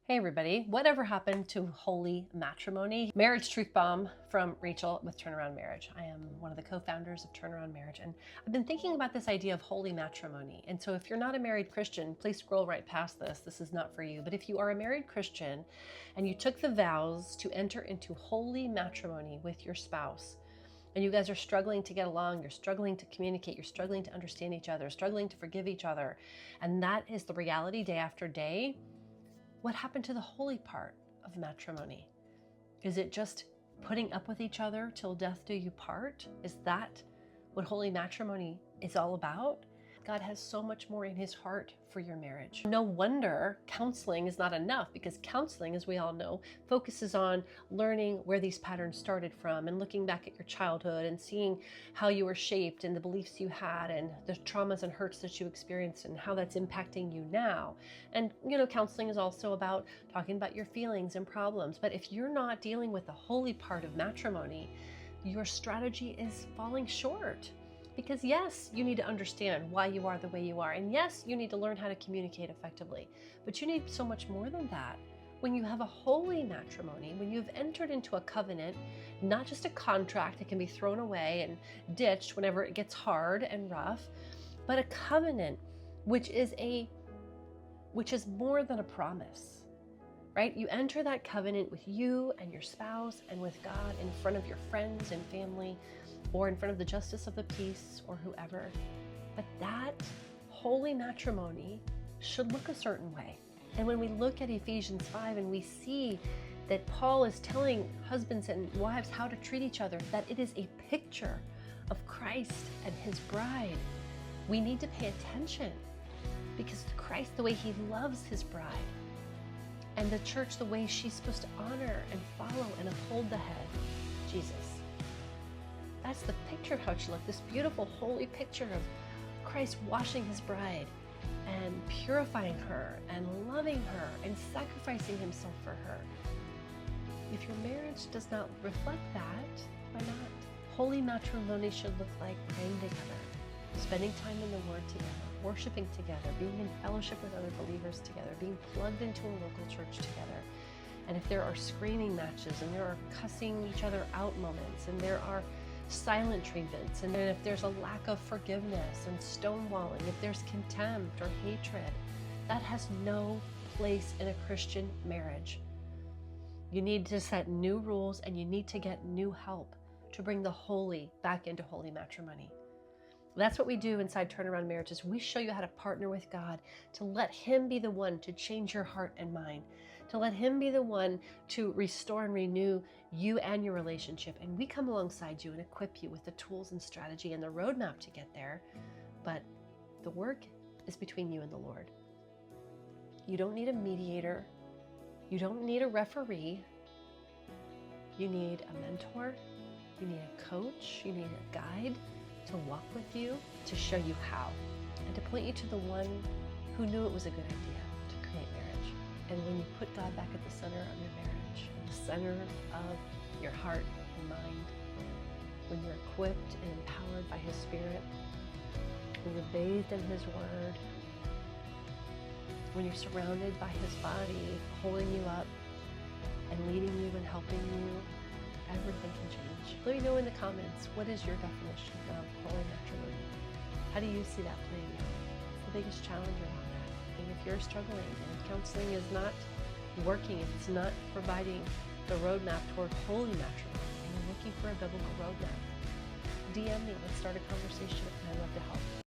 Hey everybody, whatever happened to holy matrimony? Marriage truth bomb from Rachel with Turnaround Marriage. I am one of the co-founders of Turnaround Marriage, and I've been thinking about this idea of holy matrimony. And so if you're not a married Christian, please scroll right past this. This is not for you. But if you are a married Christian and you took the vows to enter into holy matrimony with your spouse, and you guys are struggling to get along, you're struggling to communicate, you're struggling to understand each other, struggling to forgive each other, and that is the reality day after day, what happened to the holy part of matrimony? Is it just putting up with each other till death do you part? Is that what holy matrimony is all about? God has so much more in his heart for your marriage. No wonder counseling is not enough, because counseling, as we all know, focuses on learning where these patterns started from and looking back at your childhood and seeing how you were shaped and the beliefs you had and the traumas and hurts that you experienced and how that's impacting you now. And, counseling is also about talking about your feelings and problems. But if you're not dealing with the holy part of matrimony, your strategy is falling short. Because yes, you need to understand why you are the way you are. And yes, you need to learn how to communicate effectively. But you need so much more than that. When you have a holy matrimony, when you've entered into a covenant, not just a contract that can be thrown away and ditched whenever it gets hard and rough, but a covenant which is more than a promise. Right? You enter that covenant with you and your spouse and with God in front of your friends and family, or in front of the justice of the peace or whoever. But that holy matrimony should look a certain way. And when we look at Ephesians 5 and we see that Paul is telling husbands and wives how to treat each other, that it is a picture of Christ and his bride, we need to pay attention, because Christ, the way he loves his bride, and the church, the way she's supposed to honor and follow and uphold the head, Jesus. That's the picture of how it should look, this beautiful, holy picture of Christ washing his bride and purifying her and loving her and sacrificing himself for her. If your marriage does not reflect that, why not? Holy matrimony should look like praying together, spending time in the Word together, worshiping together, being in fellowship with other believers together, being plugged into a local church together. And if there are screaming matches and there are cussing each other out moments and there are silent treatments, and then if there's a lack of forgiveness and stonewalling, if there's contempt or hatred, that has no place in a Christian marriage. You need to set new rules and you need to get new help to bring the holy back into holy matrimony. That's what we do inside Turnaround Marriages. We show you how to partner with God, to let him be the one to change your heart and mind, to let him be the one to restore and renew you and your relationship. And we come alongside you and equip you with the tools and strategy and the roadmap to get there. But the work is between you and the Lord. You don't need a mediator. You don't need a referee. You need a mentor. You need a coach. You need a guide to walk with you, to show you how, and to point you to the one who knew it was a good idea to create marriage. And when you put God back at the center of your marriage, in the center of your heart and mind, when you're equipped and empowered by his Spirit, when you're bathed in his word, when you're surrounded by his body, holding you up and leading you and helping you, everything can change. Let me know in the comments, what is your definition of holy matrimony? How do you see that playing out? What's the biggest challenge around that? And if you're struggling and counseling is not working, if it's not providing the roadmap toward holy matrimony, and you're looking for a biblical roadmap, DM me. Let's start a conversation, and I'd love to help.